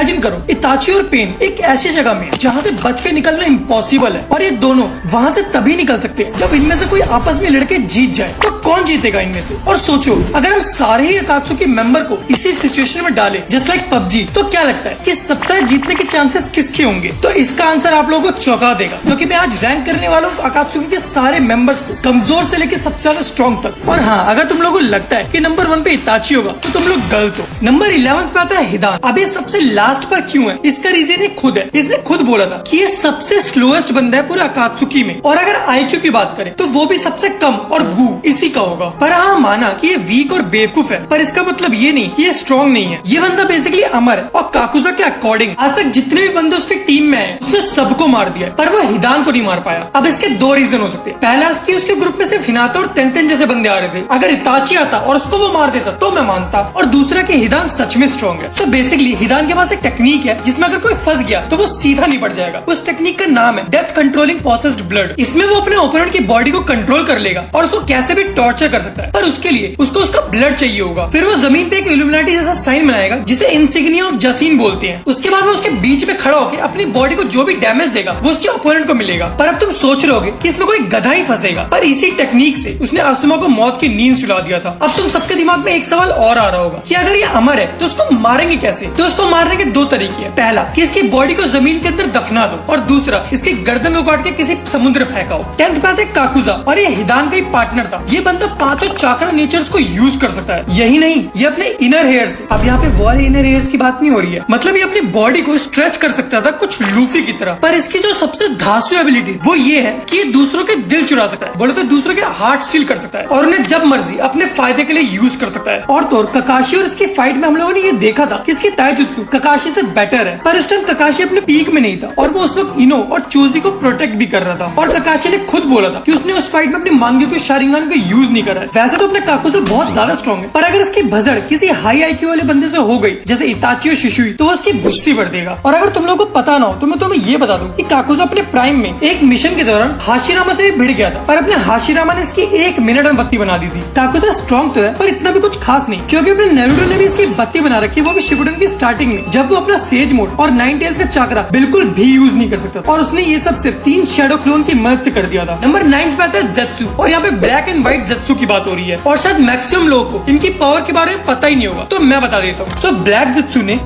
Imagine करो इताची और pen एक ऐसी जगह में जहाँ से बच के निकलना इम्पॉसिबल है, और ये दोनों वहाँ से तभी निकल सकते हैं जब इनमें से कोई आपस में लड़के जीत जाए। तो कौन जीतेगा इनमें से? और सोचो अगर हम सारे ही अकात्सुकी मेंबर को इसी सिचुएशन में डालें जस्ट लाइक पबजी, तो क्या लगता है कि सबसे जीतने के चांसेस किसके होंगे? तो इसका आंसर आप लोगों को चौंका देगा, क्योंकि मैं आज रैंक करने वाला हूँ अकात्सुकी के सारे मेंबर्स को, कमजोर से लेकर सबसे ज्यादा स्ट्रॉन्ग तक। और हाँ, अगर तुम लोगों को लगता है कि नंबर 1 पे इताची होगा तो तुम लोग गलत हो। नंबर 11 पे आता है हिदान। अब ये सबसे लास्ट पर क्यों है? इसका रीजन ये खुद है। इसने खुद बोला था कि ये सबसे स्लोएस्ट बंदा है पूरे अकात्सुकी में, और अगर आईक्यू की बात करें तो वो भी सबसे कम और बू इसी का होगा। पर हाँ, माना कि ये वीक और बेवकूफ है, पर इसका मतलब ये नहीं कि ये स्ट्रॉन्ग नहीं है। ये बंदा बेसिकली अमर है, और काकुजा के अकॉर्डिंग आज तक जितने भी बंदे उसके टीम में आए उसने सबको मार दिया, पर वो हिदान को नहीं मार पाया। अब इसके दो रीजन हो सकते हैं। पहला कि उसके ग्रुप में सिर्फ हिनाता और तेंतेन जैसे बंदे आ रहे थे, अगर इताची आता और उसको वो मार देता तो मैं मानता। और दूसरा कि हिदान सच में स्ट्रॉन्ग है। सो बेसिकली हिदान के पास एक टेक्निक है जिसमें अगर कोई फंस गया तो वो सीधा निपट जाएगा। उस टेक्निक का नाम है डेथ कंट्रोलिंग पॉसेस्ड ब्लड। इसमें वो अपने ओपोनेंट की बॉडी को कंट्रोल कर लेगा और उसको कैसे भी टॉर्चर कर सकता है, पर उसके लिए उसको उसका ब्लड चाहिए होगा। फिर वो जमीन पे एक इल्यूमिनाटी जैसा साइन बनाएगा जिसे इंसिग्निया ऑफ जसीन बोलते हैं। उसके बाद वो उसके बीच में खड़ा होकर अपनी बॉडी को जो भी डैमेज देगा वो उसके ओपोनेंट को मिलेगा। पर अब तुम सोच रहे होगे कि इसमें कोई गधा ही फंसेगा, पर इसी टेक्निक से उसने आसुमा को मौत की नींद सुला दिया था। अब तुम सबके दिमाग में एक सवाल और आ रहा होगा कि अगर ये अमर है तो उसको मारेंगे कैसे? तो उसको मारने के दो तरीके हैं। पहला कि इसकी बॉडी को जमीन के अंदर दफना दो, और दूसरा इसकी गर्दन को काट के किसी समुद्र फेंकाओ। 10th पे आता है काकुजा, और ये हिदान का ही पार्टनर था। ये बंदा पांचों चाक्रा नेचर्स को यूज कर सकता है। यही नहीं, ये अपने इनर हेयर्स, अब यहाँ पे वो इनर हेयर्स की बात नहीं हो रही है, मतलब ये अपनी बॉडी को स्ट्रेच कर सकता था कुछ लूफी की तरह। पर इसकी जो सबसे धांसू एबिलिटी वो ये है कि ये दूसरों के दिल चुरा सकता है, बोले तो दूसरों के हार्ट स्टील कर सकता है, और उन्हें जब मर्जी अपने फायदे के लिए यूज कर सकता है। और तो ककाशी और इसकी फाइट में हम लोगों ने ये देखा था कि इसकी ताइजुत्सु ककाशी से बेटर है, पर उस टाइम ककाशी अपने पीक में नहीं था, और वो उस वक्त इनो और चोजी को प्रोटेक्ट भी कर रहा था। और ककाशी ने खुद बोला था कि उसने उस फाइट में अपने मांगे को शारिंगान का यूज नहीं करा है। वैसे तो अपने काकुजा बहुत ज्यादा स्ट्रॉन्ग है, पर अगर इसकी भसड़ किसी हाई आईक्यू वाले बंदे से हो गई जैसे इताची और शिशुई, तो वो उसकी बुस्सी बढ़ देगा। और अगर तुम लोगों को पता ना हो तो मैं तुम्हें ये बता दूं कि काकुजा अपने प्राइम में एक मिशन के दौरान हाशिरामा से भी भिड़ गया था, पर अपने हाशिरामा ने इसकी 1 मिनट में बत्ती बना दी थी। काकुजा स्ट्रॉन्ग तो है, पर इतना भी कुछ खास नहीं, क्योंकि अपने नारुतो ने भी इसकी बत्ती बना रखी, वो भी शिपुडेन की स्टार्टिंग में, जब वो अपना सेज मोड और 9 टेल्स का चाकरा बिल्कुल भी यूज नहीं कर सकता, और उसने ये सब सिर्फ 3 शैडो क्लोन की मदद से कर दिया था। नंबर 9 पे आता है ज़ेत्सु, और यहाँ पे ब्लैक एंड व्हाइट ज़ेत्सु की बात हो रही है, और शायद मैक्सिमम लोगों को इनकी पावर के बारे में पता ही नहीं होगा, तो मैं बता देता हूँ। तो ब्लैक ज़ेत्सु ने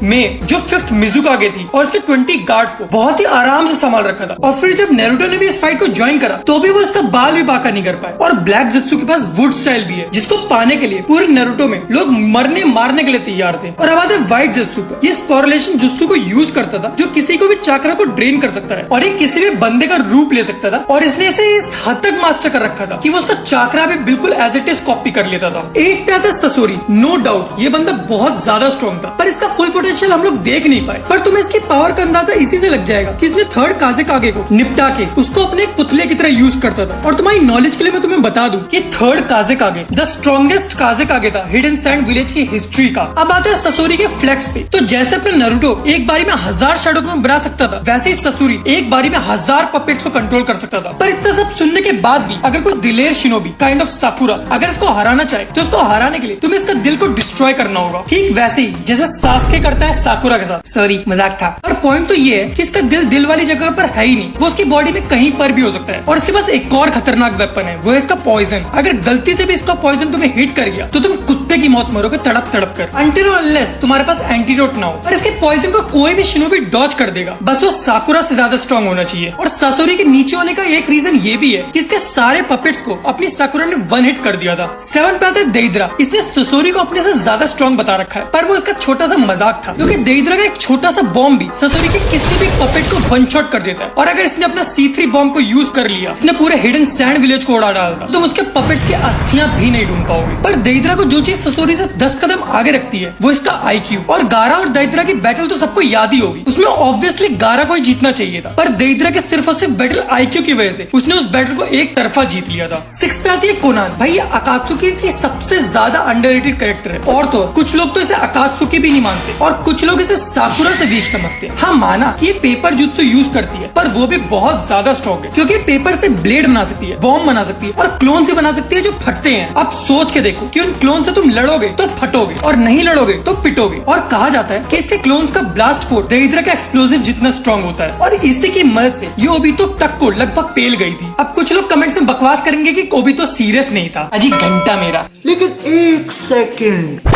जो 5th मिज़ुकागे थी और इसके 20 गार्ड्स को बहुत ही आराम से संभाल रखा था, और फिर जब नारुतो ने भी इस फाइट को ज्वाइन करा तो भी वो इसका बाल भी बाका नहीं कर पाए। और ब्लैक ज़ेत्सु के पास वुड स्टाइल भी है, जिसको पाने के लिए पूरे नारुतो में लोग मरने मारने के लिए तैयार थे। और अब आते हैं व्हाइट ज़ेत्सु पर। ये स्पोरलेशन जुत्सु को यूज करता था, जो किसी को भी चाकरा को ड्रेन कर सकता है, और ये किसी भी बंदे का रूप ले सकता था, और इसने इसे इस हद तक मास्टर कर रखा था कि वो उसका चाकरा भी बिल्कुल एज इट इज कॉपी कर लेता था। 8 पे आता है ससोरी। नो डाउट ये बंदा बहुत ज्यादा स्ट्रॉन्ग था, पर इसका फुल पोटेंशियल हम लोग देख नहीं पाए। पर तुम्हें इसकी पावर का अंदाजा इसी से लग जाएगा कि इसने 3rd काज़ेकागे को निपटा के उसको अपने एक पुतले की तरह यूज करता था। और तुम्हारी नॉलेज के लिए मैं तुम्हें बता दूं कि 3rd काज़ेकागे द स्ट्रॉन्गेस्ट काज़ेकागे था हिडन सैंड विलेज की हिस्ट्री का। अब आता है ससोरी के फ्लेक्स पे। तो जैसे अपने नारुतो एक बारी में 1000 शैडो क्लोन बना सकता था, वैसे ही ससुरी एक बारी में 1000 पपेट्स को कंट्रोल कर सकता था। पर इतना सब सुनने के बाद भी अगर कोई दिलेर शिनोबी काइंड ऑफ साकुरा अगर इसको हराना चाहे तो इसको हराने के लिए तुम्हें इसका दिल को डिस्ट्रॉय करना होगा, ठीक वैसे ही जैसे सास्के करता है साकुरा के साथ। सॉरी, मजाक था। पर पॉइंट तो ये है कि इसका दिल वाली जगह पर है ही नहीं, वो उसकी बॉडी में कहीं पर भी हो सकता है। और इसके पास एक और खतरनाक वेपन है, वो है इसका पॉइजन। अगर गलती से भी इसका पॉइजन तुम्हें हिट कर गया तो तुम कुत्ते की मौत मरोगे तड़प तड़प कर, अनटिल और अनलेस तुम्हारे पास एंटीडोट ना हो। पर इसके पॉइजन को कोई भी शिनोबी डॉज कर देगा, बस वो साकुरा से ज्यादा स्ट्रॉन्ग होना चाहिए। और ससोरी के नीचे होने का एक रीजन ये भी है कि इसके सारे पपेट्स को अपनी साकुरा ने 1 हिट कर दिया था। 7 पे आता है देइद्रा। इसने ससोरी को अपने से ज्यादा स्ट्रॉन्ग बता रखा है, पर वो इसका छोटा सा मजाक था, क्योंकि देइद्रा का एक छोटा सा बॉम्ब भी ससोरी के किसी भी पपेट को 1 शॉट कर देता है। और अगर इसने अपना C3 बॉम्ब को यूज कर लिया, इसने पूरे हिडन सैंड विलेज को उड़ा डाला, तो उसके पपेट्स की अस्थियां भी नहीं ढूंढ पाओगे। पर देइद्रा को जो चीज ससोरी से 10 कदम आगे रखती है वो इसका IQ। और गारा और देइद्रा की बैटल तो सबको याद ही होगी, उसमें ऑब्वियसली गारा को ही जीतना चाहिए था, पर देइद्रा के सिर्फ और सिर्फ बैटल IQ की वजह से उसने उस बैटल को एक तरफा जीत लिया था। 6 पे आती है कोनान। भाई ये अकात्सुकी की सबसे ज्यादा अंडररेटेड कैरेक्टर है, और तो कुछ लोग तो इसे अकात्सुकी भी नहीं मानते, और कुछ लोग इसे साकुरा से वीक समझते हैं। हाँ, माना कि ये पेपर जुत्सु यूज करती है, पर वो भी बहुत ज्यादा स्ट्रॉन्ग है, क्योंकि पेपर से ब्लेड बना सकती है, बॉम्ब बना सकती है, और क्लोन से बना सकती है जो फटते हैं। अब सोच के देखो कि उन क्लोन से तुम लड़ोगे तो फटोगे, और नहीं लड़ोगे तो पिटोगे। और कहा जाता है कि इसके क्लोन्स का ब्लास्ट फोर्स देइद्रा का एक्सप्लोसिव जितना स्ट्रॉन्ग होता है और इसी की मदद से ये ओबितो तक को लगभग पेल गई थी। अब कुछ लोग कमेंट्स में बकवास करेंगे कि ओबितो सीरियस नहीं था। अजी घंटा मेरा। लेकिन एक सेकंड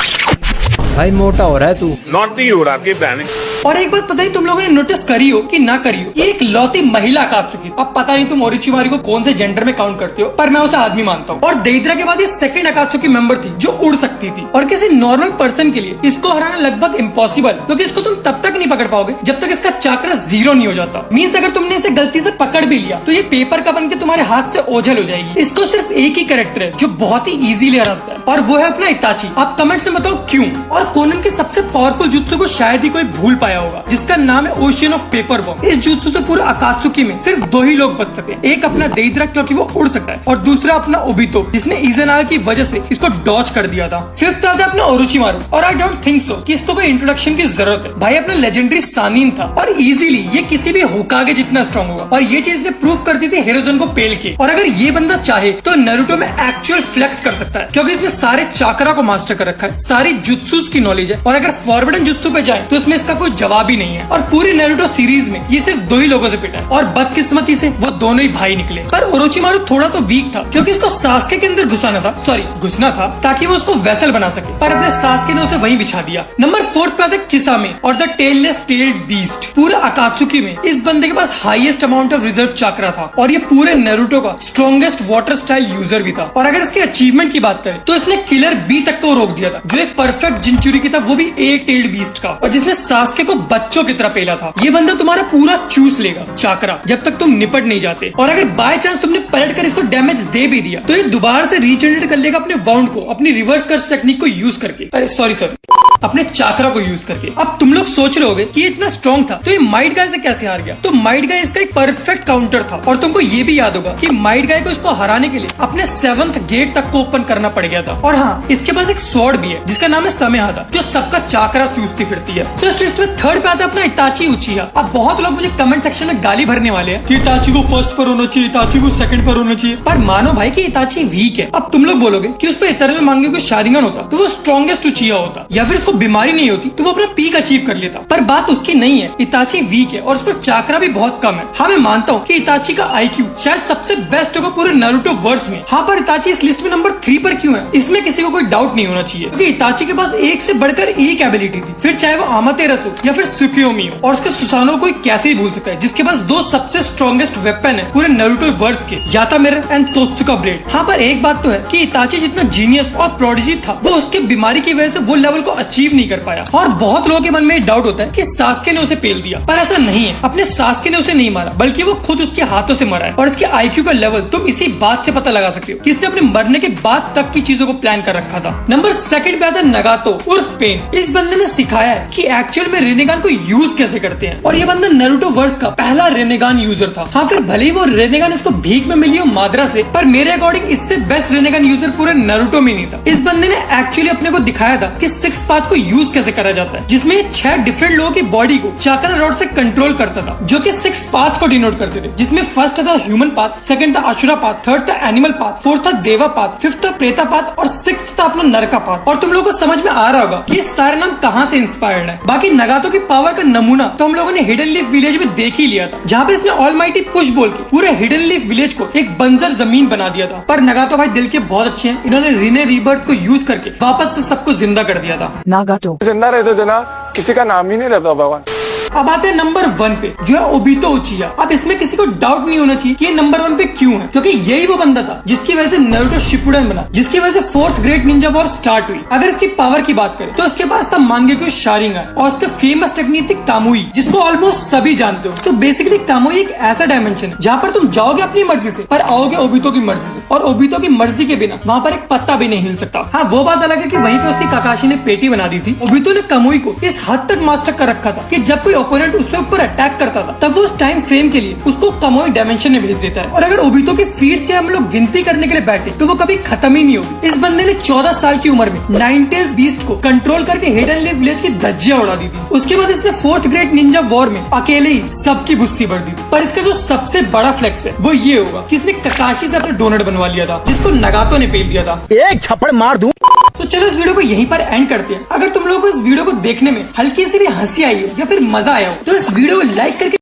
भाई मोटा हो रहा है तू। नॉट दी हो रहा है प्लानिंग। और एक बात पता नहीं तुम लोगों ने नोटिस करी हो कि ना करी हो, ये एक लौती महिला अकात्सुकी। अब पता नहीं तुम ओरोचिमारू को कौन से जेंडर में काउंट करते हो, पर मैं उसे आदमी मानता हूँ। और देइद्रा के बाद ये सेकंड अकात्सुकी मेंबर थी जो उड़ सकती थी और किसी नॉर्मल पर्सन के लिए इसको हराना लगभग इम्पॉसिबल, क्योंकि इसको तुम तब तक नहीं पकड़ पाओगे जब तक इसका चाक्रा 0 नहीं हो जाता। मींस अगर तुमने इसे गलती से पकड़ भी लिया तो ये पेपर का बन के तुम्हारे हाथ से ओझल हो जाएगी। इसको सिर्फ एक ही कैरेक्टर है जो बहुत ही इजीली हरा सकता है और वो है अपना इताची। आप कमेंट्स में बताओ क्यों। और कोनन के सबसे पावरफुल जुत्सु को शायद ही कोई भूल पाया होगा, जिसका नाम है ओशियन ऑफ पेपर बॉम्ब। इस जुत्सु से पूरे अकात्सुकी में सिर्फ 2 ही लोग बच सके, एक अपना देइद्रा क्योंकि वो उड़ सकता है और दूसरा अपना ओबितो जिसने इज़नागा की वजह से इसको डॉज कर दिया था। फिफ्थ आता है अपना ओरोचिमारू और आई डोंट थिंक सो कि इसको कोई इंट्रोडक्शन की जरूरत है। भाई अपना लेजेंडरी सानिन था और इजीली ये किसी भी होकागे जितना स्ट्रॉन्ग होगा और ये चीज ने प्रूव करती थी हिरोजन को पेल के। और अगर ये बंदा चाहे तो नारुतो में एक्चुअल फ्लेक्स कर सकता है क्योंकि इसने सारे चाकरा को मास्टर कर रखा है, सारी जुत्सुस की नॉलेज है और अगर फॉरबिडन जुत्सु पे जाए तो इसमें इसका कोई जवाब ही नहीं है। और पूरे नारुतो सीरीज में ये सिर्फ 2 ही लोगों से पिटा है और बदकिस्मती से वो दोनों ही भाई निकले। पर ओरोचिमारू थोड़ा तो वीक था क्योंकि इसको सास्के के अंदर घुसना था ताकि वो उसको वेसल बना सके, पर अपने सास्के ने उसे वहीं बिछा दिया। नंबर 4 पे आता है किसामे और द टेललेस टेल्ड बीस्ट। पूरे अकात्सुकी में इस बंदे के पास highest amount of reserve chakra था और ये पूरे नारुतो का स्ट्रॉन्गेस्ट वाटर स्टाइल यूजर भी था। और अगर इसके अचीवमेंट की बात करें तो इसने किलर बी तक को रोक दिया था जो एक परफेक्ट जिंचुरी की था, वो भी एक टेल्ड बीस्ट का, और जिसने सास्के को बच्चों की तरह पेला था। ये बंदा तुम्हारा पूरा चूस लेगा चाक्रा जब तक तुम निपट नहीं जाते। और अगर बाय चांस तुमने पलट कर इसको डैमेज दे भी दिया तो ये दोबारा से रीजनरेट कर लेगा अपने वाउंड को अपनी रिवर्स कर्स टेक्निक को यूज करके, अरे सॉरी अपने चाक्रा को यूज करके। अब तुम लोग सोच रहे होगे कि ये इतना स्ट्रॉन्ग था तो ये माइट गाय से कैसे हार गया। तो माइट गाय इसका एक परफेक्ट काउंटर था और तुमको ये भी याद होगा कि माइट गाय को इसको हराने के लिए अपने 7th गेट तक को ओपन करना पड़ गया था। और हाँ, इसके पास एक स्वॉर्ड भी है जिसका नाम है समेहादा जो सबका चाक्रा चूसती फिरती है। तो इस लिस्ट में 3rd पे आता है अपना इताची उचिहा। अब बहुत लोग मुझे कमेंट सेक्शन में गाली भरने वाले हैं कि इताची को फर्स्ट पर होना चाहिए, इताची को सेकंड पर होना चाहिए, पर मानो भाई कि इताची वीक है। अब तुम लोग बोलोगे कि उस पर इतरनल मांगे को शारिंगन होता तो वो स्ट्रॉन्गेस्ट उचिहा होता, या फिर उसको बीमारी नहीं होती तो वो अपना पीक अचीव कर लेता। पर बात उसकी नहीं है, इताची वीक है और उस पर चाक्रा भी बहुत कम है। हाँ मैं मानता हूँ कि इताची का आईक्यू शायद सबसे बेस्ट होगा पूरे नारुतो वर्स में। हाँ पर इताची इस लिस्ट में नंबर 3 पर क्यों है इसमें किसी को कोई डाउट नहीं होना चाहिए, क्योंकि इताची के पास एक से बढ़कर एक एबिलिटी थी, फिर चाहे वो आमातेरासु या फिर सुकियोमी हो। और उसके सुसानो कोई कैसे ही भूल सकता है जिसके पास 2 सबसे स्ट्रॉन्गेस्ट वेपन है पूरे नारुतो वर्स के, याता मिरर एंड तोत्सुका ब्लेड। हाँ पर एक बात तो है कि इताची जितना जीनियस और प्रोडिजी था वो उसके बीमारी की वजह से वो लेवल को अचीव नहीं कर पाया। और बहुत लोगों के मन में डाउट होता है कि सास्के ने उसे पेल दिया, पर ऐसा नहीं है। अपने सास्के ने उसे नहीं मारा बल्कि वो खुद उसके हाथों से मरा है। और इसके आईक्यू का लेवल तुम इसी बात से पता लगा सकते हो कि इसने अपने मरने के बाद तक की चीजों को प्लान कर रखा था। नंबर 2 पे आता है नगातो उर्फ पेन। इस बंदे ने सिखाया है कि एक्चुअल में रेनेगान को यूज कैसे करते हैं और ये बंदा नारुतो वर्स का पहला रेनेगान यूजर था। हाँ फिर भले ही वो रेनेगान इसको भीख में मिली हो माद्रा से, पर मेरे अकॉर्डिंग इससे बेस्ट रेनेगान यूजर पूरे नारुतो में नहीं था। इस बंदे ने एक्चुअली अपने को दिखाया था कि 6 पाथ को यूज कैसे करा जाता है, जिसमें 6 डिफरेंट लोगों की बॉडी को चाक्रा रॉड से कंट्रोल करता था जो कि 6 पाथ को डिनोट करते थे, जिसमें फर्स्ट था ह्यूमन पाथ, सेकंड था अशुरा पाथ, 3rd था एनिमल पाथ, 4th था देवा पाथ, 5th था प्रेता पाथ और 6th था अपना नरका पाथ। और तुम लोगों को समझ में आ रहा होगा ये सारे नाम कहाँ से इंस्पायर्ड है। बाकी नगातो की पावर का नमूना तो हम लोगों ने हिडन लीफ विलेज में देख ही लिया था, जहाँ पे इसने ऑलमाइटी पुश बोल के पूरे हिडन लीफ विलेज को एक बंजर जमीन बना दिया था। पर नगातो भाई दिल के बहुत अच्छे हैं, इन्होंने रिने रीबर्थ को यूज करके वापस से सबको जिंदा कर दिया था। नागातो जिंदा रहते थे ना, किसी का नाम ही नहीं रहता भगवान। अब आते हैं नंबर 1 पे जो है ओबितो उचिहा। अब इसमें किसी को डाउट नहीं होना चाहिए कि ये नंबर 1 पे क्यों है, क्योंकि यही वो बंदा था जिसकी वजह से नारुतो शिपुडेन बना, जिसकी वजह से 4th great Ninja war start हुई। अगर इसकी पावर की बात करें तो उसके पास था मांगेक्यू शारिंगन और उसके फेमस टेक्निक थी कामुई, जिसको ऑलमोस्ट सभी जानते हो। तो बेसिकली कामुई एक ऐसा डायमेंशन है जहाँ पर तुम जाओगे अपनी मर्जी से पर आओगे ओबितो की मर्जी से, और ओबितो की मर्जी के बिना वहाँ पर एक पत्ता भी नहीं हिल सकता। हाँ वो बात अलग है कि वहीं पे उसकी काकाशी ने पेटी बना दी थी। ओबितो ने कामुई को इस हद तक मास्टर कर रखा था कि जब कोई ओपोनेंट उसके ऊपर अटैक करता था तब वो उस टाइम फ्रेम के लिए उसको कामुई डायमेंशन में भेज देता है। और अगर ओबितो की फीट्स की हम लोग गिनती करने के लिए बैठे तो वो कभी खत्म ही नहीं होगी। इस बंदे ने 14 साल की उम्र में 9 बीस्ट को कंट्रोल करके हिडन लीफ विलेज की धज्जियां उड़ा दी थी। उसके बाद इसने 4th ग्रेट निंजा वॉर में अकेले ही सबकी बुस्सी भर दी थी। पर इसका जो सबसे बड़ा फ्लेक्स है वो ये होगा कि इसने काकाशी से अपना डोनट बनवा लिया था जिसको नगातो ने पेल दिया था। एक थप्पड़ मार दूं। तो चलो इस वीडियो को यहीं पर एंड करते हैं। अगर तुम लोगों को इस वीडियो को देखने में हल्की सी भी हंसी आई हो या फिर मजा आया हो तो इस वीडियो को लाइक करके